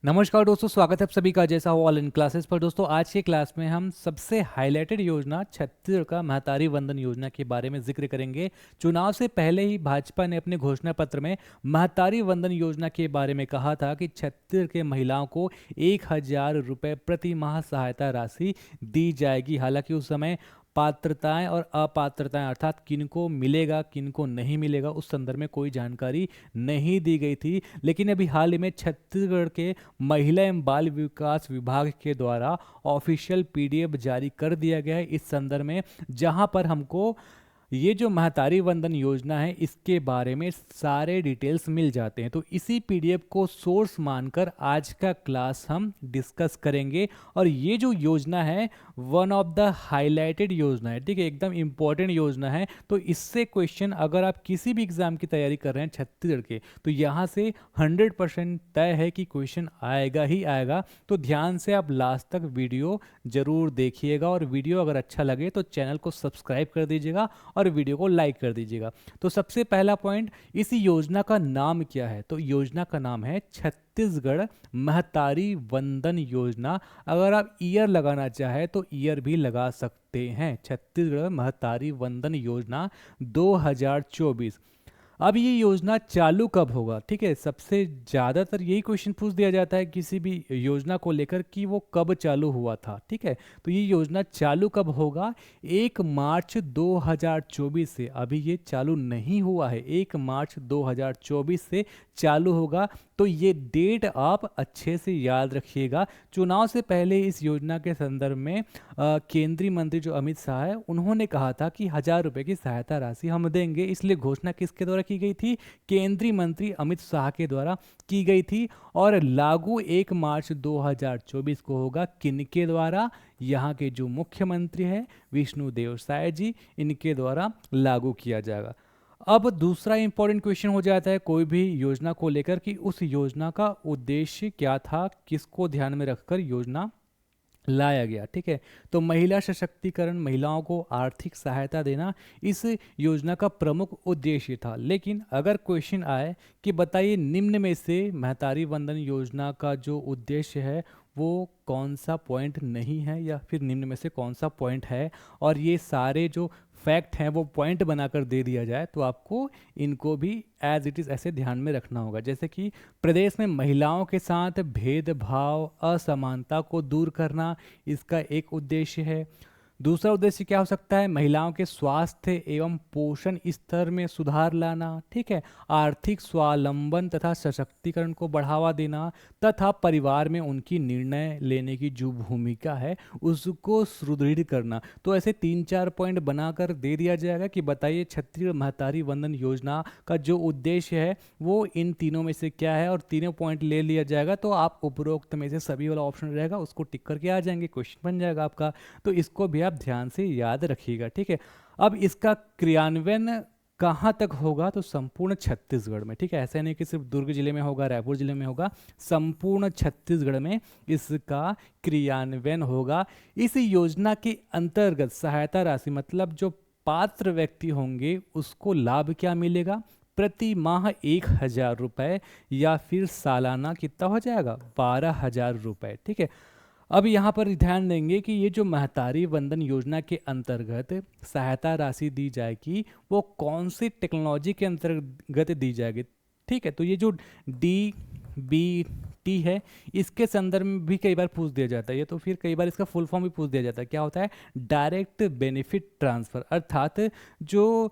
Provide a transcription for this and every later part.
नमस्कार दोस्तों, स्वागत है आप सभी का जैसा हो ऑल इन क्लासेस पर। दोस्तों आज के क्लास में हम सबसे हाईलाइटेड योजना छत्तीसगढ़ का महतारी वंदन योजना के बारे में जिक्र करेंगे। चुनाव से पहले ही भाजपा ने अपने घोषणा पत्र में महतारी वंदन योजना के बारे में कहा था कि छत्तीसगढ़ के महिलाओं को 1,000 रुपये प्रति माह सहायता राशि दी जाएगी। हालांकि उस समय पात्रताएं और अपात्रताएं अर्थात किनको मिलेगा किनको नहीं मिलेगा उस संदर्भ में कोई जानकारी नहीं दी गई थी। लेकिन अभी हाल ही में छत्तीसगढ़ के महिला एवं बाल विकास विभाग के द्वारा ऑफिशियल पीडीएफ जारी कर दिया गया है इस संदर्भ में, जहां पर हमको ये जो महतारी वंदन योजना है इसके बारे में सारे डिटेल्स मिल जाते हैं। तो इसी पीडीएफ को सोर्स मानकर आज का क्लास हम डिस्कस करेंगे। और ये जो योजना है वन ऑफ द हाईलाइटेड योजना है, ठीक है, एकदम इंपॉर्टेंट योजना है। तो इससे क्वेश्चन अगर आप किसी भी एग्जाम की तैयारी कर रहे हैं छत्तीसगढ़ के, तो यहाँ से 100% तय है कि क्वेश्चन आएगा ही आएगा। तो ध्यान से आप लास्ट तक वीडियो जरूर देखिएगा और वीडियो अगर अच्छा लगे तो चैनल को सब्सक्राइब कर दीजिएगा और वीडियो को लाइक कर दीजिएगा। तो सबसे पहला पॉइंट, इस योजना का नाम क्या है? तो योजना का नाम है छत्तीसगढ़ महतारी वंदन योजना। अगर आप ईयर लगाना चाहे तो ईयर भी लगा सकते हैं, छत्तीसगढ़ महतारी वंदन योजना 2024। अब ये योजना चालू कब होगा? ठीक है, सबसे ज़्यादातर यही क्वेश्चन पूछ दिया जाता है किसी भी योजना को लेकर कि वो कब चालू हुआ था। ठीक है, तो ये योजना चालू कब होगा? 1 मार्च 2024 से। अभी ये चालू नहीं हुआ है, 1 मार्च 2024 से चालू होगा। तो ये डेट आप अच्छे से याद रखिएगा। चुनाव से पहले इस योजना के संदर्भ में केंद्रीय मंत्री जो अमित शाह है उन्होंने कहा था कि 1,000 रुपये की सहायता राशि हम देंगे। इसलिए घोषणा किसके द्वारा की गई थी? केंद्रीय मंत्री अमित शाह के द्वारा की गई थी। और लागू 1 मार्च 2024 को होगा किनके द्वारा? यहाँ के जो मुख्यमंत्री है विष्णुदेव साय जी, इनके द्वारा लागू किया जाएगा। अब दूसरा इंपॉर्टेंट क्वेश्चन हो जाता है कोई भी योजना को लेकर कि उस योजना का उद्देश्य क्या था, किसको ध्यान में रखकर योजना लाया गया। ठीक है, तो महिला सशक्तिकरण, महिलाओं को आर्थिक सहायता देना इस योजना का प्रमुख उद्देश्य था। लेकिन अगर क्वेश्चन आए कि बताइए निम्न में से महतारी वंदन योजना का जो उद्देश्य है वो कौन सा पॉइंट नहीं है, या फिर निम्न में से कौन सा पॉइंट है, और ये सारे जो फैक्ट हैं वो पॉइंट बनाकर दे दिया जाए, तो आपको इनको भी एज इट इज़ ऐसे ध्यान में रखना होगा। जैसे कि प्रदेश में महिलाओं के साथ भेदभाव, असमानता को दूर करना इसका एक उद्देश्य है। दूसरा उद्देश्य क्या हो सकता है? महिलाओं के स्वास्थ्य एवं पोषण स्तर में सुधार लाना। ठीक है, आर्थिक स्वावलंबन तथा सशक्तिकरण को बढ़ावा देना तथा परिवार में उनकी निर्णय लेने की जो भूमिका है उसको सुदृढ़ करना। तो ऐसे 3-4 पॉइंट बनाकर दे दिया जाएगा कि बताइए छत्तीसगढ़ महतारी वंदन योजना का जो उद्देश्य है वो इन तीनों में से क्या है, और तीनों पॉइंट ले लिया जाएगा। तो आप उपरोक्त में से सभी वाला ऑप्शन रहेगा उसको टिक करके आ जाएंगे, क्वेश्चन बन जाएगा आपका। तो इसको भी आप ध्यान से याद रखिएगा। ठीक है, अब इसका क्रियान्वयन कहाँ तक होगा? तो संपूर्ण छत्तीसगढ़ में। ठीक है, ऐसा नहीं कि सिर्फ दुर्ग जिले में होगा, रायपुर जिले में होगा, संपूर्ण छत्तीसगढ़ में इसका क्रियान्वयन होगा। इस योजना के अंतर्गत सहायता राशि मतलब जो पात्र व्यक्ति होंगे उसको लाभ क्या मिलेगा? प्रति माह 1,000 रुपये, या फिर सालाना कितना हो जाएगा? 12,000 रुपये। ठीक है, अब यहाँ पर ध्यान देंगे कि ये जो महतारी वंदन योजना के अंतर्गत सहायता राशि दी जाएगी वो कौन सी टेक्नोलॉजी के अंतर्गत दी जाएगी। ठीक है, तो ये जो DBT है इसके संदर्भ में भी कई बार पूछ दिया जाता है, ये तो फिर कई बार इसका फुल फॉर्म भी पूछ दिया जाता है। क्या होता है? डायरेक्ट बेनिफिट ट्रांसफ़र, अर्थात जो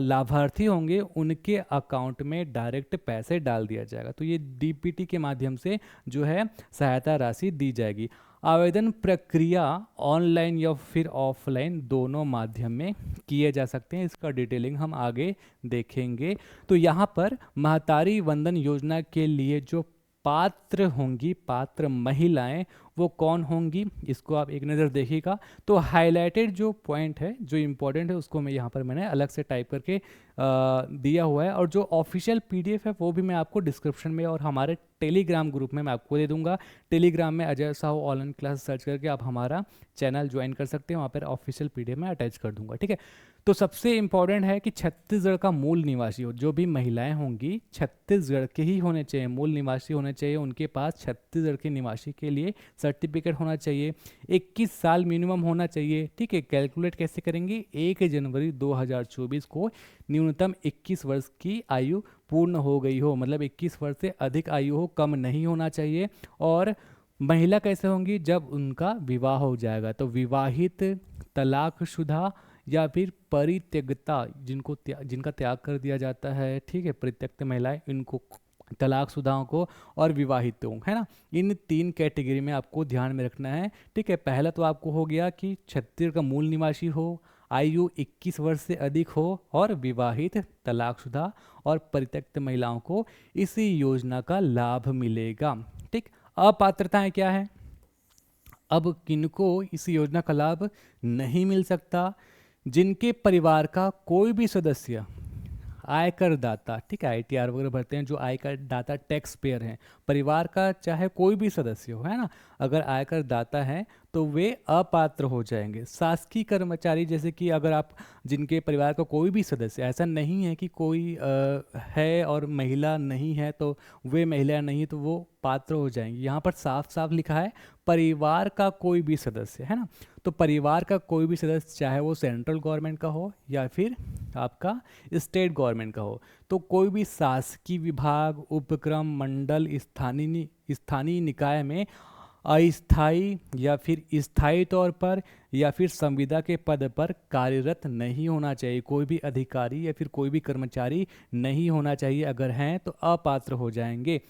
लाभार्थी होंगे उनके अकाउंट में डायरेक्ट पैसे डाल दिया जाएगा। तो ये DBT के माध्यम से जो है सहायता राशि दी जाएगी। आवेदन प्रक्रिया ऑनलाइन या फिर ऑफलाइन दोनों माध्यम में किए जा सकते हैं, इसका डिटेलिंग हम आगे देखेंगे। तो यहाँ पर महतारी वंदन योजना के लिए जो पात्र होंगी, पात्र महिलाएं, वो कौन होंगी इसको आप एक नज़र देखिएगा। तो हाईलाइटेड जो पॉइंट है, जो इम्पोर्टेंट है, उसको मैं यहाँ पर मैंने अलग से टाइप करके दिया हुआ है। और जो ऑफिशियल पीडीएफ है वो भी मैं आपको डिस्क्रिप्शन में और हमारे टेलीग्राम ग्रुप में मैं आपको दे दूंगा। टेलीग्राम में Ajay Sahu online class search करके आप हमारा चैनल ज्वाइन कर सकते हैं, वहाँ पर ऑफिशियल पीडीएफ में अटैच कर दूंगा। ठीक है, तो सबसे इम्पोर्टेंट है कि छत्तीसगढ़ का मूल निवासी हो, जो भी महिलाएं होंगी छत्तीसगढ़ के ही होने चाहिए, मूल निवासी होने चाहिए, उनके पास छत्तीसगढ़ के निवासी के लिए सर्टिफिकेट होना चाहिए, 21 साल मिनिमम होना चाहिए। ठीक है, कैलकुलेट कैसे करेंगे, 1 जनवरी 2024 को न्यूनतम 21 वर्ष की आयु पूर्ण हो गई हो, मतलब 21 वर्ष से अधिक आयु हो, कम नहीं होना चाहिए। और महिला कैसे होंगी, जब उनका विवाह हो जाएगा, तो विवाहित, तलाकशुदा या फिर परित्यक्ता, जिनका त्याग कर दिया जाता है, ठीक है, परित्यक्त महिलाएं, इनको, तलाकशुदाओं को, और विवाहितों, है ना, इन 3 कैटेगरी में आपको ध्यान में रखना है। ठीक है, पहला तो आपको हो गया कि छत्तीसगढ़ का मूल निवासी हो, आयु 21 वर्ष से अधिक हो, और विवाहित, तलाकशुदा और परित्यक्त महिलाओं को इसी योजना का लाभ मिलेगा। ठीक, अपात्रताएं क्या है, अब किनको इस योजना का लाभ नहीं मिल सकता, जिनके परिवार का कोई भी सदस्य आयकर दाता, ठीक है, आईटीआर वगैरह भरते हैं, जो आयकर दाता टैक्स पेयर हैं, परिवार का चाहे कोई भी सदस्य हो, है ना, अगर आयकर दाता है तो वे अपात्र हो जाएंगे। शासकीय कर्मचारी, जैसे कि अगर आप, जिनके परिवार का कोई भी सदस्य, ऐसा नहीं है कि कोई है और महिला नहीं है तो वे महिला नहीं तो वो पात्र हो जाएंगे, यहाँ पर साफ साफ लिखा है परिवार का कोई भी सदस्य, है ना, तो परिवार का कोई भी सदस्य, चाहे वो सेंट्रल गवर्नमेंट का हो या फिर आपका स्टेट गवर्नमेंट का हो, तो कोई भी शासकीय विभाग, उपक्रम, मंडल, स्थानीय निकाय में अस्थायी या फिर स्थायी तौर पर या फिर संविदा के पद पर कार्यरत नहीं होना चाहिए, कोई भी अधिकारी या फिर कोई भी कर्मचारी नहीं होना चाहिए, अगर हैं तो अपात्र हो जाएंगे।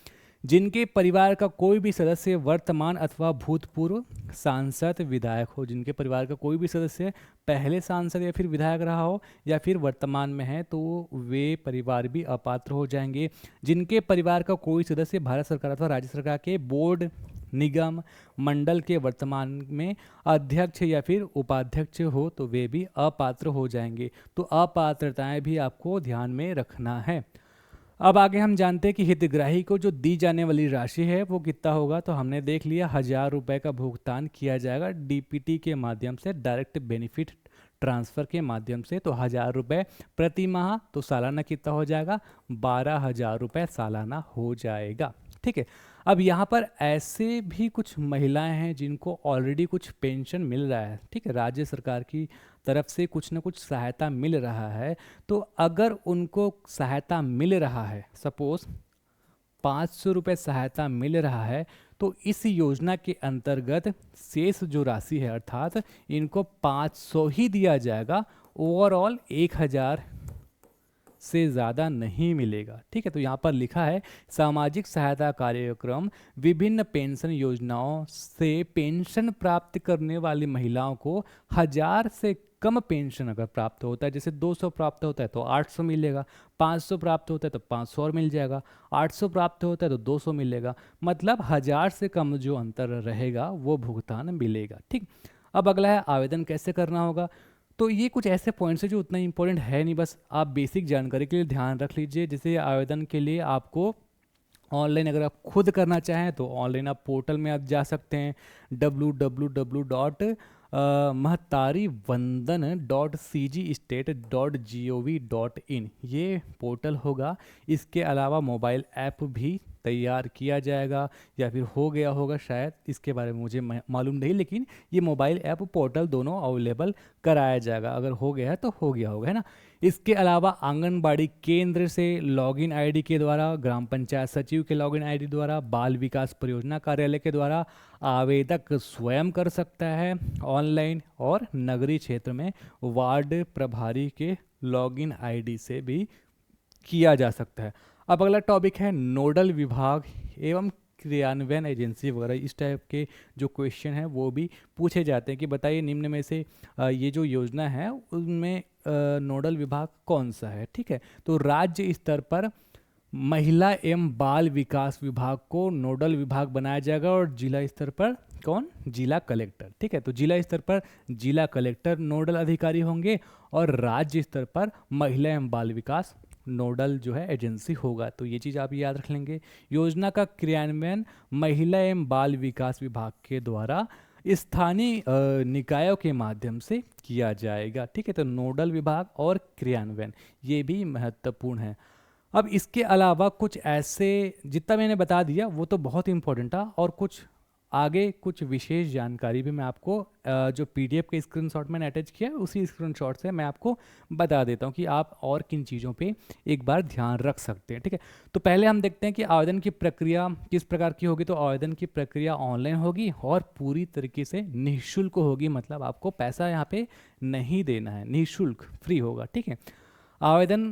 जिनके परिवार का कोई भी सदस्य वर्तमान अथवा भूतपूर्व सांसद, विधायक हो, जिनके परिवार का कोई भी सदस्य पहले सांसद या फिर विधायक रहा हो या फिर वर्तमान में है, तो वे परिवार भी अपात्र हो जाएंगे। जिनके परिवार का कोई सदस्य भारत सरकार अथवा राज्य सरकार के बोर्ड, निगम, मंडल के वर्तमान में अध्यक्ष या फिर उपाध्यक्ष हो, तो वे भी अपात्र हो जाएंगे। तो अपात्रताएं भी आपको ध्यान में रखना है। अब आगे हम जानते हैं कि हितग्राही को जो दी जाने वाली राशि है वो कितना होगा, तो हमने देख लिया 1,000 रुपये का भुगतान किया जाएगा डीपीटी के माध्यम से, डायरेक्ट बेनिफिट ट्रांसफ़र के माध्यम से, तो 1,000 रुपये प्रति माह, तो सालाना कितना हो जाएगा, 12,000 रुपये सालाना हो जाएगा। ठीक है, अब यहाँ पर ऐसे भी कुछ महिलाएं हैं जिनको ऑलरेडी कुछ पेंशन मिल रहा है, ठीक है, राज्य सरकार की तरफ से कुछ ना कुछ सहायता मिल रहा है, तो अगर उनको सहायता मिल रहा है, सपोज 500 रुपये सहायता मिल रहा है, तो इस योजना के अंतर्गत शेष जो राशि है, अर्थात इनको 500 ही दिया जाएगा, ओवरऑल 1,000 से ज़्यादा नहीं मिलेगा। ठीक है, तो यहाँ पर लिखा है सामाजिक सहायता कार्यक्रम विभिन्न पेंशन योजनाओं से पेंशन प्राप्त करने वाली महिलाओं को 1,000 से कम पेंशन अगर प्राप्त होता है, जैसे 200 प्राप्त होता है तो 800 मिलेगा, 500 प्राप्त होता है तो 500 और मिल जाएगा, 800 प्राप्त होता है तो 200 मिलेगा, मतलब 1,000 से कम जो अंतर रहेगा वो भुगतान मिलेगा। ठीक, अब अगला है आवेदन कैसे करना होगा। तो ये कुछ ऐसे पॉइंट्स हैं जो उतना इंपॉर्टेंट है नहीं, बस आप बेसिक जानकारी के लिए ध्यान रख लीजिए। जैसे आवेदन के लिए आपको ऑनलाइन, अगर आप खुद करना चाहें तो ऑनलाइन आप पोर्टल में आप जा सकते हैं, www.mahtarivandhan.cgstate.gov.in, ये पोर्टल होगा। इसके अलावा मोबाइल ऐप भी तैयार किया जाएगा या फिर हो गया होगा शायद, इसके बारे में मुझे मालूम नहीं, लेकिन ये मोबाइल ऐप पोर्टल दोनों अवेलेबल कराया जाएगा, अगर हो गया है तो हो गया होगा, है ना। इसके अलावा आंगनबाड़ी केंद्र से लॉगिन आईडी के द्वारा, ग्राम पंचायत सचिव के लॉगिन आईडी द्वारा, बाल विकास परियोजना कार्यालय के द्वारा आवेदक स्वयं कर सकता है ऑनलाइन, और नगरीय क्षेत्र में वार्ड प्रभारी के लॉगिन आईडी से भी किया जा सकता है। अब अगला टॉपिक है नोडल विभाग एवं क्रियान्वयन एजेंसी वगैरह, इस टाइप के जो क्वेश्चन हैं वो भी पूछे जाते हैं कि बताइए निम्न में से ये जो योजना है उनमें नोडल विभाग कौन सा है। ठीक है, तो राज्य स्तर पर महिला एवं बाल विकास विभाग को नोडल विभाग बनाया जाएगा, और जिला स्तर पर कौन, जिला कलेक्टर। ठीक है, तो जिला स्तर पर जिला कलेक्टर नोडल अधिकारी होंगे, और राज्य स्तर पर महिला एवं बाल विकास नोडल जो है एजेंसी होगा। तो ये चीज़ आप याद रख लेंगे। योजना का क्रियान्वयन महिला एवं बाल विकास विभाग के द्वारा स्थानीय निकायों के माध्यम से किया जाएगा। ठीक है, तो नोडल विभाग और क्रियान्वयन ये भी महत्वपूर्ण है। अब इसके अलावा कुछ ऐसे, जितना मैंने बता दिया वो तो बहुत इंपॉर्टेंट था, और कुछ आगे कुछ विशेष जानकारी भी मैं आपको जो पीडीएफ के स्क्रीनशॉट मैंने अटैच किया है उसी स्क्रीनशॉट से मैं आपको बता देता हूँ कि आप और किन चीज़ों पे एक बार ध्यान रख सकते हैं। ठीक है, तो पहले हम देखते हैं कि आवेदन की प्रक्रिया किस प्रकार की होगी। तो आवेदन की प्रक्रिया ऑनलाइन होगी और पूरी तरीके से निःशुल्क होगी, मतलब आपको पैसा यहाँ पे नहीं देना है, निःशुल्क फ्री होगा। ठीक है, आवेदन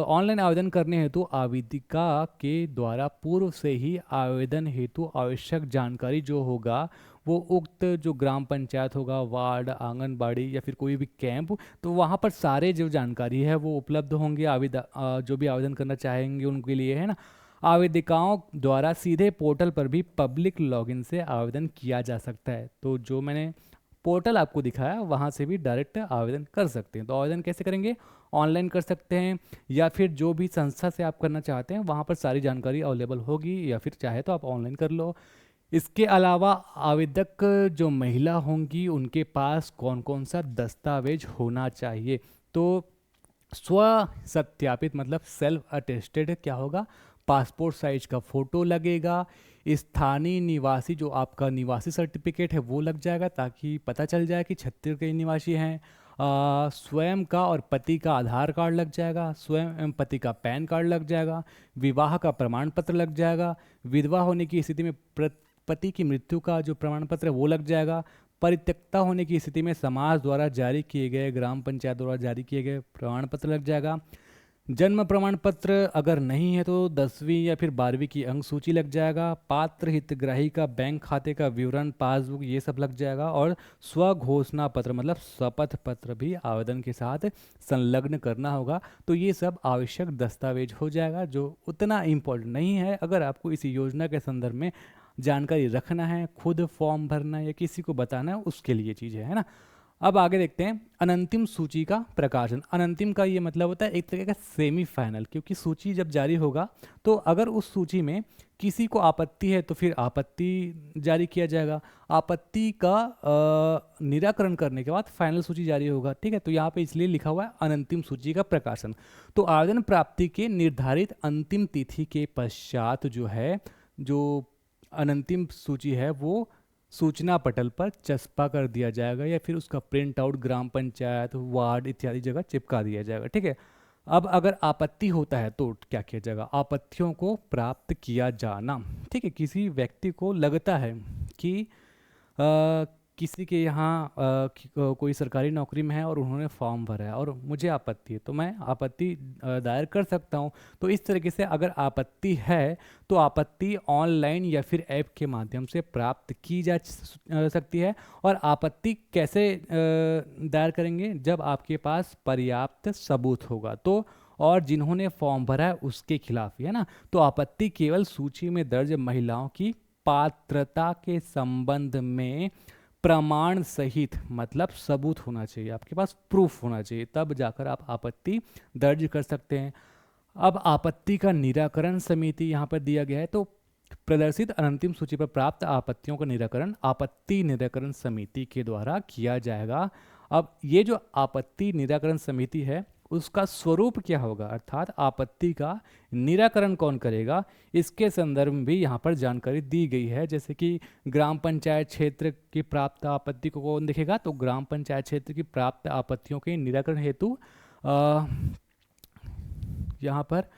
ऑनलाइन आवेदन करने हेतु आवेदिका के द्वारा पूर्व से ही आवेदन हेतु आवश्यक जानकारी जो होगा वो उक्त जो ग्राम पंचायत होगा, वार्ड, आंगनबाड़ी या फिर कोई भी कैंप, तो वहाँ पर सारे जो जानकारी है वो उपलब्ध होंगे जो भी आवेदन करना चाहेंगे उनके लिए, है ना। आवेदिकाओं द्वारा सीधे पोर्टल पर भी पब्लिक लॉगिन से आवेदन किया जा सकता है। तो जो मैंने पोर्टल आपको दिखाया वहाँ से भी डायरेक्ट आवेदन कर सकते हैं। तो आवेदन कैसे करेंगे, ऑनलाइन कर सकते हैं या फिर जो भी संस्था से आप करना चाहते हैं वहाँ पर सारी जानकारी अवेलेबल होगी, या फिर चाहे तो आप ऑनलाइन कर लो। इसके अलावा आवेदक जो महिला होंगी उनके पास कौन कौन सा दस्तावेज होना चाहिए। तो स्व सत्यापित मतलब सेल्फ अटेस्टेड क्या होगा, पासपोर्ट साइज का फोटो लगेगा, स्थानीय निवासी जो आपका निवासी सर्टिफिकेट है वो लग जाएगा ताकि पता चल जाए कि छत्तीसगढ़ के निवासी हैं। स्वयं का और पति का आधार कार्ड लग जाएगा, स्वयं एवं पति का पैन कार्ड लग जाएगा, विवाह का प्रमाण पत्र लग जाएगा, विधवा होने की स्थिति में पति की मृत्यु का जो प्रमाण पत्र है वो लग जाएगा, परित्यक्ता होने की स्थिति में समाज द्वारा जारी किए गए, ग्राम पंचायत द्वारा जारी किए गए प्रमाण पत्र लग जाएगा। जन्म प्रमाण पत्र अगर नहीं है तो 10वीं या फिर 12वीं की अंक सूची लग जाएगा। पात्र हितग्राही का बैंक खाते का विवरण, पासबुक ये सब लग जाएगा। और स्व घोषणा पत्र मतलब शपथ पत्र भी आवेदन के साथ संलग्न करना होगा। तो ये सब आवश्यक दस्तावेज हो जाएगा, जो उतना इम्पोर्टेंट नहीं है। अगर आपको इस योजना के संदर्भ में जानकारी रखना है, खुद फॉर्म भरना है या किसी को बताना है, उसके लिए चीज़ है ना। अब आगे देखते हैं अनंतिम सूची का प्रकाशन। अनंतिम का ये मतलब होता है एक तरह का सेमीफाइनल, क्योंकि सूची जब जारी होगा तो अगर उस सूची में किसी को आपत्ति है तो फिर आपत्ति जारी किया जाएगा। आपत्ति का निराकरण करने के बाद फाइनल सूची जारी होगा। ठीक है, तो यहाँ पे इसलिए लिखा हुआ है अनंतिम सूची का प्रकाशन। तो आवेदन प्राप्ति के निर्धारित अंतिम तिथि के पश्चात जो है, जो अनंतिम सूची है वो सूचना पटल पर चस्पा कर दिया जाएगा या फिर उसका प्रिंट आउट ग्राम पंचायत, वार्ड इत्यादि जगह चिपका दिया जाएगा। ठीक है, अब अगर आपत्ति होता है तो क्या किया जाएगा, आपत्तियों को प्राप्त किया जाना। ठीक है, किसी व्यक्ति को लगता है कि किसी के यहाँ कोई सरकारी नौकरी में है और उन्होंने फॉर्म भरा है और मुझे आपत्ति है, तो मैं आपत्ति दायर कर सकता हूँ। तो इस तरीके से अगर आपत्ति है तो आपत्ति ऑनलाइन या फिर ऐप के माध्यम से प्राप्त की जा सकती है। और आपत्ति कैसे दायर करेंगे, जब आपके पास पर्याप्त सबूत होगा। तो और जिन्होंने फॉर्म भरा है उसके खिलाफ, है ना। तो आपत्ति केवल सूची में दर्ज महिलाओं की पात्रता के संबंध में प्रमाण सहित मतलब सबूत होना चाहिए, आपके पास प्रूफ होना चाहिए, तब जाकर आप आपत्ति दर्ज कर सकते हैं। अब आपत्ति का निराकरण समिति यहाँ पर दिया गया है। तो प्रदर्शित अनंतिम सूची पर प्राप्त आपत्तियों का निराकरण आपत्ति निराकरण समिति के द्वारा किया जाएगा। अब ये जो आपत्ति निराकरण समिति है उसका स्वरूप क्या होगा, अर्थात आपत्ति का निराकरण कौन करेगा, इसके संदर्भ में भी यहाँ पर जानकारी दी गई है। जैसे कि ग्राम पंचायत क्षेत्र की प्राप्त आपत्ति को कौन देखेगा, तो ग्राम पंचायत क्षेत्र की प्राप्त आपत्तियों के निराकरण हेतु यहाँ पर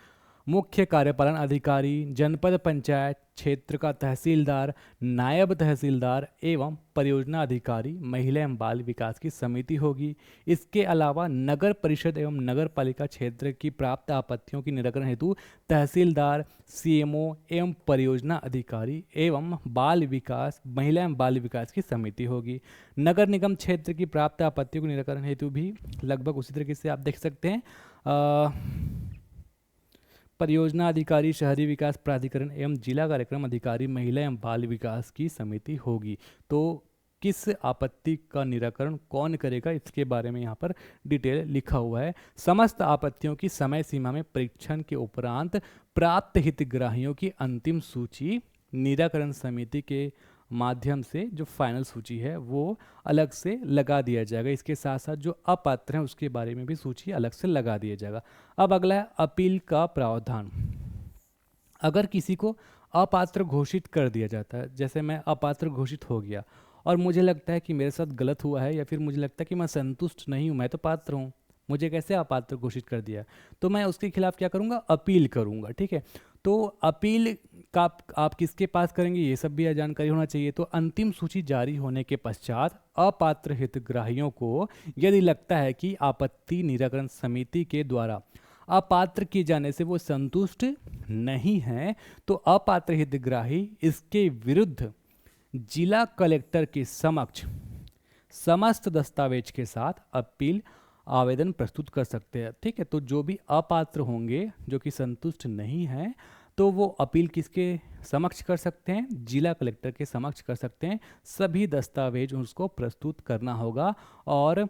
मुख्य कार्यपालन अधिकारी, जनपद पंचायत क्षेत्र का तहसीलदार, नायब तहसीलदार एवं परियोजना अधिकारी, महिला एवं बाल विकास की समिति होगी। इसके अलावा नगर परिषद एवं नगर पालिका क्षेत्र की प्राप्त आपत्तियों की निराकरण हेतु तहसीलदार, सीएमओ एवं परियोजना अधिकारी एवं बाल विकास, महिला एवं बाल विकास की समिति होगी। नगर निगम क्षेत्र की प्राप्त आपत्तियों के निराकरण हेतु भी लगभग उसी तरीके से आप देख सकते हैं। परियोजना अधिकारी, शहरी विकास प्राधिकरण एवं जिला कार्यक्रम अधिकारी, महिला एवं बाल विकास की समिति होगी। तो किस आपत्ति का निराकरण कौन करेगा इसके बारे में यहाँ पर डिटेल लिखा हुआ है। समस्त आपत्तियों की समय सीमा में परीक्षण के उपरांत प्राप्त हितग्राहियों की अंतिम सूची निराकरण समिति के माध्यम से जो फाइनल सूची है वो अलग से लगा दिया जाएगा। इसके साथ साथ जो अपात्र हैं उसके बारे में भी सूची अलग से लगा दिया जाएगा। अब अगला है अपील का प्रावधान। अगर किसी को अपात्र घोषित कर दिया जाता है, जैसे मैं अपात्र घोषित हो गया और मुझे लगता है कि मेरे साथ गलत हुआ है, या फिर मुझे लगता है कि मैं संतुष्ट नहीं हूँ, मैं तो पात्र हूँ, मुझे कैसे अपात्र घोषित कर दिया, तो मैं उसके खिलाफ क्या करूँगा, अपील करूँगा। ठीक है, तो अपील का आप किसके पास करेंगे, ये सब भी जानकारी होना चाहिए। तो अंतिम सूची जारी होने के पश्चात अपात्र हितग्राहियों को यदि लगता है कि आपत्ति निराकरण समिति के द्वारा अपात्र किए जाने से वो संतुष्ट नहीं है, तो अपात्र हितग्राही इसके विरुद्ध जिला कलेक्टर के समक्ष समस्त दस्तावेज के साथ अपील आवेदन प्रस्तुत कर सकते हैं। ठीक है, तो जो भी अपात्र होंगे, जो कि संतुष्ट नहीं है, तो वो अपील किसके समक्ष कर सकते हैं, जिला कलेक्टर के समक्ष कर सकते हैं। सभी दस्तावेज उसको प्रस्तुत करना होगा, और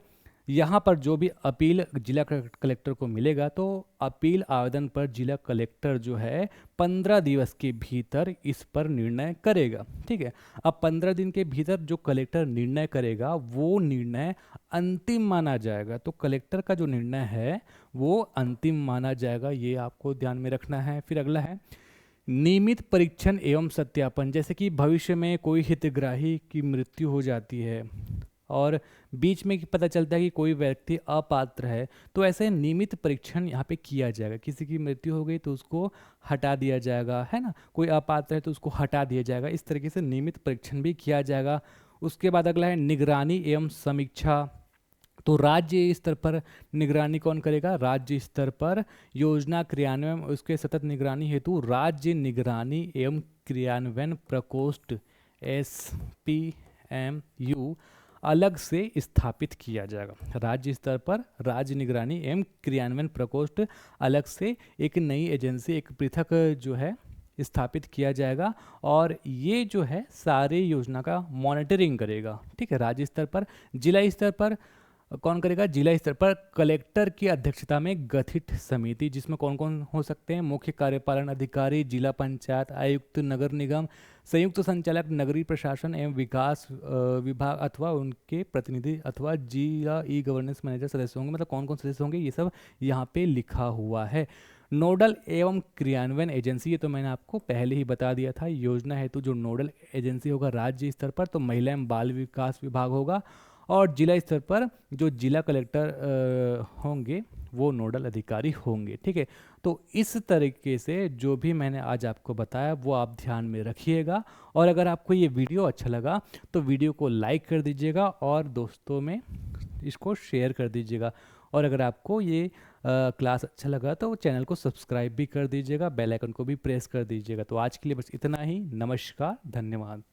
यहाँ पर जो भी अपील जिला कलेक्टर को मिलेगा, तो अपील आवेदन पर जिला कलेक्टर जो है 15 दिवस के भीतर इस पर निर्णय करेगा। ठीक है, अब 15 दिन के भीतर जो कलेक्टर निर्णय करेगा वो निर्णय अंतिम माना जाएगा। तो कलेक्टर का जो निर्णय है वो अंतिम माना जाएगा, ये आपको ध्यान में रखना है। फिर अगला है नियमित परीक्षण एवं सत्यापन। जैसे कि भविष्य में कोई हितग्राही की मृत्यु हो जाती है और बीच में पता चलता है कि कोई व्यक्ति अपात्र है, तो ऐसे नियमित परीक्षण यहाँ पे किया जाएगा। किसी की मृत्यु हो गई तो उसको हटा दिया जाएगा, है ना, कोई अपात्र है तो उसको हटा दिया जाएगा। इस तरीके से नियमित परीक्षण भी किया जाएगा। उसके बाद अगला है निगरानी एवं समीक्षा। तो राज्य स्तर पर निगरानी कौन करेगा, राज्य स्तर पर योजना क्रियान्वयन उसके सतत निगरानी हेतु राज्य निगरानी एवं क्रियान्वयन प्रकोष्ठ SPMU अलग से स्थापित किया जाएगा। राज्य स्तर पर राज्य निगरानी एवं क्रियान्वयन प्रकोष्ठ अलग से एक नई एजेंसी, एक पृथक जो है स्थापित किया जाएगा, और ये जो है सारे योजना का मॉनिटरिंग करेगा। ठीक है, राज्य स्तर पर। जिला स्तर पर कौन करेगा, जिला स्तर पर कलेक्टर की अध्यक्षता में गठित समिति, जिसमें कौन कौन हो सकते हैं, मुख्य कार्यपालन अधिकारी, जिला पंचायत आयुक्त, नगर निगम, संयुक्त संचालक नगरीय प्रशासन एवं विकास विभाग अथवा उनके प्रतिनिधि, अथवा जिला ई गवर्नेंस मैनेजर सदस्य होंगे। मतलब कौन कौन सदस्य होंगे ये सब यहाँ पे लिखा हुआ है। नोडल एवं क्रियान्वयन एजेंसी, ये तो मैंने आपको पहले ही बता दिया था। योजना हेतु जो नोडल एजेंसी होगा राज्य स्तर पर, तो महिला एवं बाल विकास विभाग होगा, और जिला स्तर पर जो जिला कलेक्टर होंगे वो नोडल अधिकारी होंगे। ठीक है, तो इस तरीके से जो भी मैंने आज आपको बताया वो आप ध्यान में रखिएगा। और अगर आपको ये वीडियो अच्छा लगा तो वीडियो को लाइक कर दीजिएगा और दोस्तों में इसको शेयर कर दीजिएगा। और अगर आपको ये क्लास अच्छा लगा तो चैनल को सब्सक्राइब भी कर दीजिएगा, बेल आइकन को भी प्रेस कर दीजिएगा। तो आज के लिए बस इतना ही। नमस्कार, धन्यवाद।